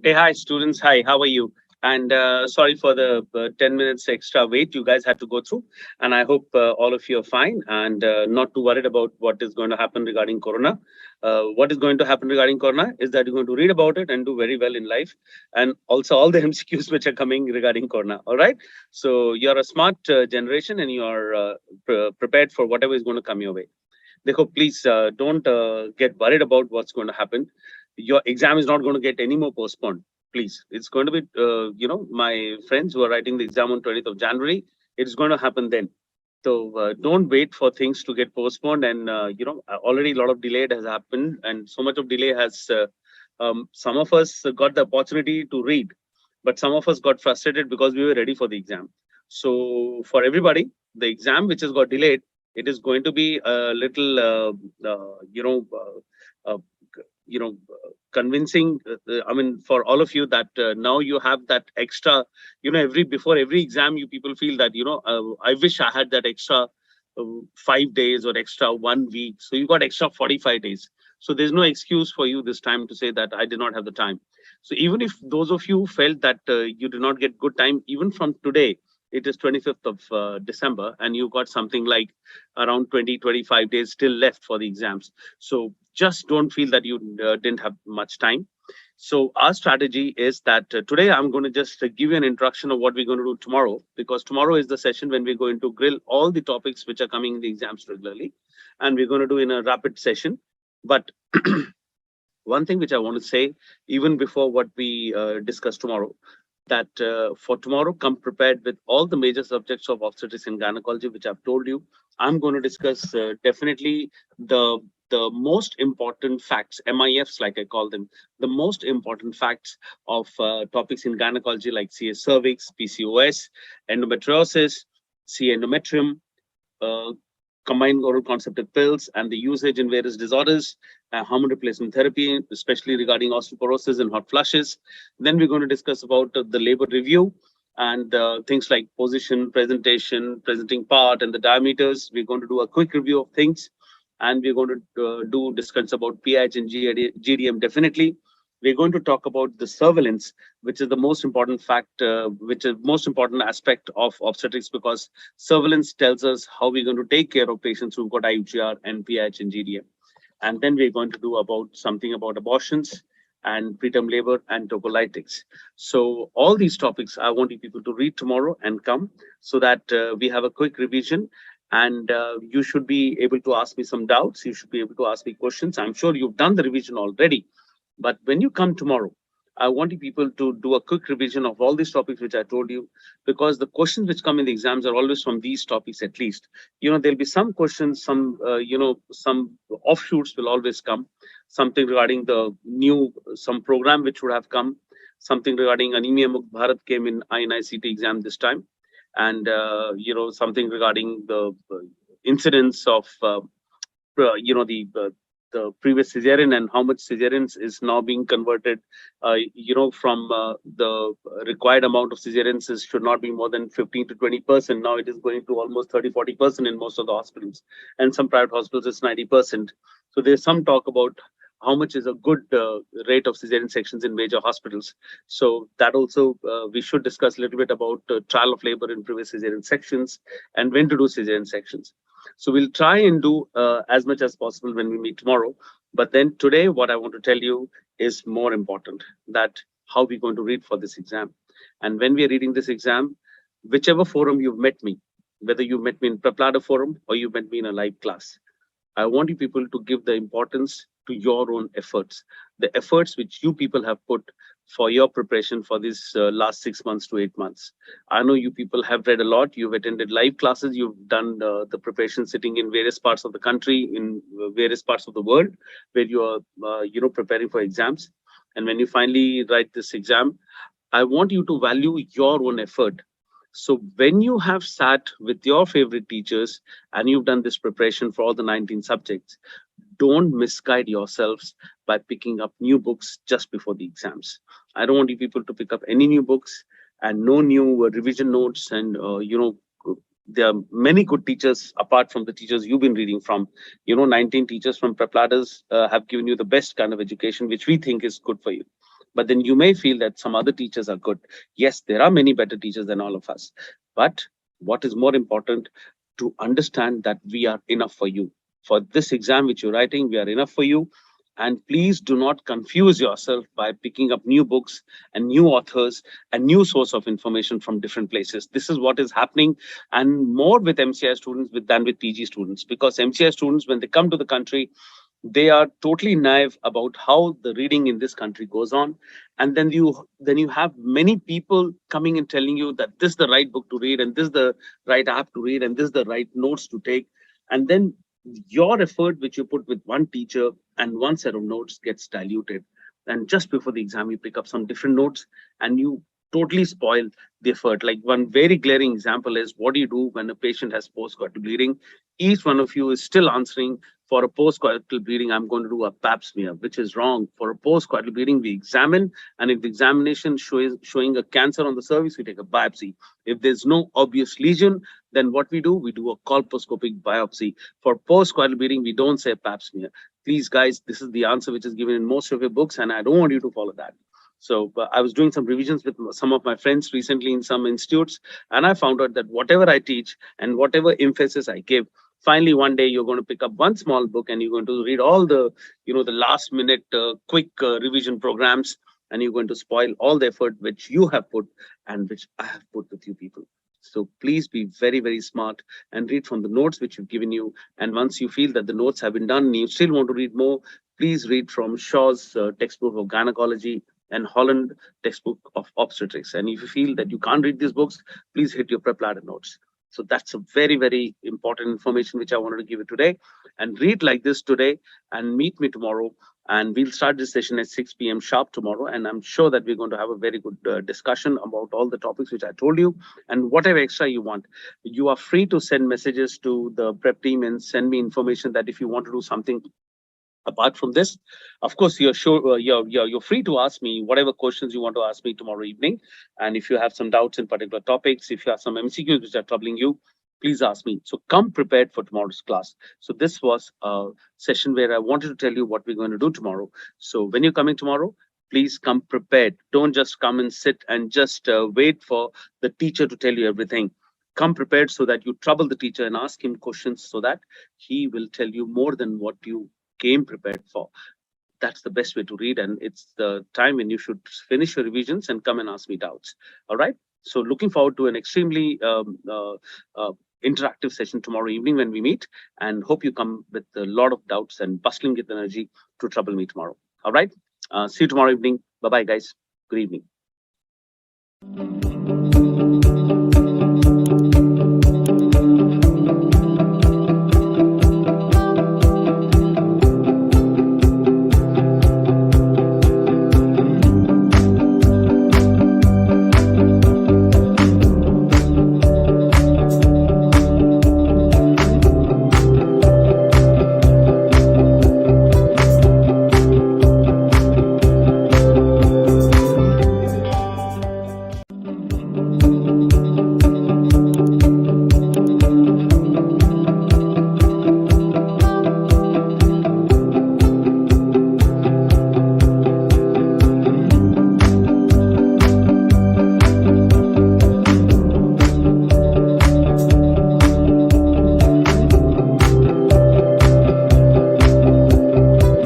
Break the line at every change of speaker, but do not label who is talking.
Hey, hi, students. Hi, how are you? And sorry for the 10 minutes extra wait you guys had to go through. And I hope all of you are fine and not too worried about what is going to happen regarding Corona. What is going to happen regarding Corona is that you're going to read about it and do very well in life. And also all the MCQs which are coming regarding Corona. All right. So you're a smart generation and you are prepared for whatever is going to come your way. Dekho, please don't get worried about what's going to happen. Your exam is not going to get any more postponed. Please, it's going to be, my friends who are writing the exam on 20th of January, it's going to happen then. So don't wait for things to get postponed. And, already a lot of delay has happened. And so much of delay has, some of us got the opportunity to read, but some of us got frustrated because we were ready for the exam. So for everybody, the exam which has got delayed, it is going to be a little, convincing. I mean, for all of you that now you have that extra, before every exam, you people feel that, I wish I had that extra 5 days or extra 1 week. So you got extra 45 days. So there's no excuse for you this time to say that I did not have the time. So even if those of you felt that you did not get good time, even from today, it is 25th of December, and you got something like around 20-25 days still left for the exams. So just don't feel that you didn't have much time. So our strategy is that today I'm going to just give you an introduction of what we're going to do tomorrow, because tomorrow is the session when we're going to grill all the topics which are coming in the exams regularly, and we're going to do in a rapid session. But one thing which I want to say, even before what we discuss tomorrow, that for tomorrow, come prepared with all the major subjects of obstetrics and gynecology, which I've told you. I'm going to discuss definitely the most important facts, MIFs, like I call them, the most important facts of topics in gynecology, like CS cervix, PCOS, endometriosis, C endometrium, uh, combined oral contraceptive pills and the usage in various disorders, hormone replacement therapy, especially regarding osteoporosis and hot flushes. Then we're going to discuss about the labor review and things like position, presentation, presenting part, and the diameters. We're going to do a quick review of things, and we're going to do discuss about PH and GDM definitely. We're going to talk about the surveillance, which is the most important fact, which is most important aspect of obstetrics, because surveillance tells us how we're going to take care of patients who've got IUGR and PH and GDM. And then we're going to do about something about abortions and preterm labor and tocolytics. So all these topics I want you people to read tomorrow and come, so that we have a quick revision. And you should be able to ask me some doubts. You should be able to ask me questions. I'm sure you've done the revision already. But when you come tomorrow, I want you people to do a quick revision of all these topics which I told you, because the questions which come in the exams are always from these topics at least. There'll be some questions, some offshoots will always come, something regarding the new, some program which would have come, something regarding Anemia Mukt Bharat came in INI-CET exam this time, and, something regarding the incidence of, the previous cesarean and how much cesareans is now being converted, from the required amount of cesareans should not be more than 15 to 20%. Now it is going to almost 30-40% in most of the hospitals, and some private hospitals it's 90%. So there's some talk about how much is a good rate of cesarean sections in major hospitals. So that also we should discuss a little bit about trial of labor in previous cesarean sections and when to do cesarean sections. So we'll try and do as much as possible when we meet tomorrow. But then today, what I want to tell you is more important, that how we're going to read for this exam. And when we're reading this exam, whichever forum you've met me, whether you met me in PrepLadder forum or you met me in a live class, I want you people to give the importance to your own efforts, the efforts which you people have put for your preparation for these last 6 months to 8 months. I know you people have read a lot. You've attended live classes. You've done the preparation sitting in various parts of the country, in various parts of the world, where you are, preparing for exams. And when you finally write this exam, I want you to value your own effort. So when you have sat with your favorite teachers and you've done this preparation for all the 19 subjects, don't misguide yourselves by picking up new books just before the exams. I don't want you people to pick up any new books and no new revision notes. And, there are many good teachers apart from the teachers you've been reading from. 19 teachers from PrepLadders have given you the best kind of education, which we think is good for you. But then you may feel that some other teachers are good. Yes, there are many better teachers than all of us. But what is more important, to understand that we are enough for you. For this exam which you're writing, we are enough for you. And please do not confuse yourself by picking up new books and new authors and new source of information from different places. This is what is happening, and more with MCI students than with PG students, because MCI students, when they come to the country, they are totally naive about how the reading in this country goes on. And then you have many people coming and telling you that this is the right book to read, and this is the right app to read, and this is the right notes to take. And then your effort which you put with one teacher and one set of notes gets diluted, and just before the exam you pick up some different notes, and you totally spoil the effort. Like, one very glaring example is, what do you do when a patient has postcoital bleeding? Each one of you is still answering, for a postcoital bleeding, I'm going to do a pap smear, which is wrong. For a postcoital bleeding, we examine, and if the examination showing a cancer on the cervix, we take a biopsy. If there's no obvious lesion, then what we do a colposcopic biopsy. For postcoital bleeding, we don't say pap smear. Please, guys, this is the answer which is given in most of your books, and I don't want you to follow that. So I was doing some revisions with some of my friends recently in some institutes, and I found out that whatever I teach and whatever emphasis I give, finally one day you're going to pick up one small book and you're going to read all the the last minute quick revision programs, and you're going to spoil all the effort which you have put and which I have put with you people. So please be very, very smart and read from the notes which we've given you. And once you feel that the notes have been done and you still want to read more, please read from Shaw's textbook of gynecology and Holland textbook of obstetrics. And if you feel that you can't read these books, please hit your PrepLadder notes. So that's a very, very important information which I wanted to give you today. And read like this today and meet me tomorrow. And we'll start this session at 6 p.m. sharp tomorrow. And I'm sure that we're going to have a very good discussion about all the topics which I told you, and whatever extra you want. You are free to send messages to the prep team and send me information that if you want to do something apart from this. Of course, you're sure you're free to ask me whatever questions you want to ask me tomorrow evening. And if you have some doubts in particular topics, if you have some MCQs which are troubling you, please ask me. So come prepared for tomorrow's class. So this was a session where I wanted to tell you what we're going to do tomorrow. So when you're coming tomorrow, please come prepared. Don't just come and sit and just wait for the teacher to tell you everything. Come prepared so that you trouble the teacher and ask him questions so that he will tell you more than what you came prepared for. That's the best way to read, and it's the time when you should finish your revisions and come and ask me doubts. All right. So looking forward to an extremely interactive session tomorrow evening when we meet, and hope you come with a lot of doubts and bustling with energy to trouble me tomorrow. All right. See you tomorrow evening. Bye bye, guys. Good evening.